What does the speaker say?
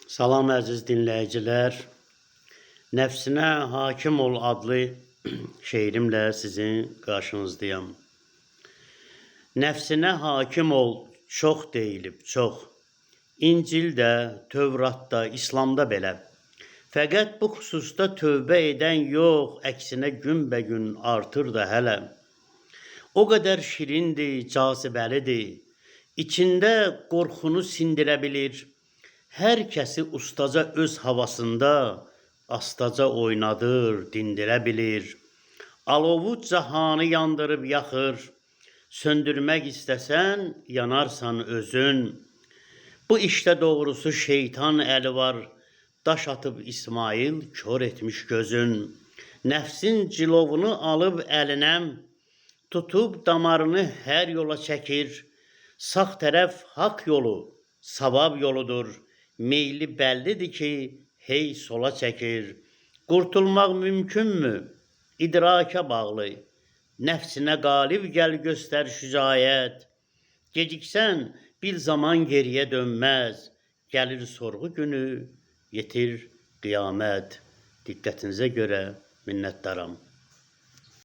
Salam əziz dinləyicilər. Nəfsinə hakim ol adlı şeirimlə sizin qarşınızdayım. Nəfsinə hakim ol çox deyilib, çox. İncildə, Tövratda, İslamda belə. Fəqət bu xüsusda tövbə edən yox, əksinə günbəgün artır da hələ. O qədər şirindir, cazibəlidir. İçində qorxunu sindirə bilir. Hər kəsi ustaca öz havasında astaca oynadır, dindirə bilir. Alovu cahanı yandırıb yaxır. Söndürmək istəsən, yanarsan özün. Bu işdə doğrusu şeytan əli var. Daş atıb İsmail kör etmiş gözün. Nəfsin cilovunu alıb əlinə, tutub damarını hər yola çəkir. Sağ tərəf haqq yolu, savab yoludur. Meyli bəllidir ki, hey sola çəkir. Qurtulmaq mümkünmü? İdraka bağlı. Nəfsinə qalib gəl göstər şücaət. Geciksən bir zaman geriyə dönməz. Gəlir sorğu günü, yetir qiyamət. Diqqətinizə görə minnətdaram.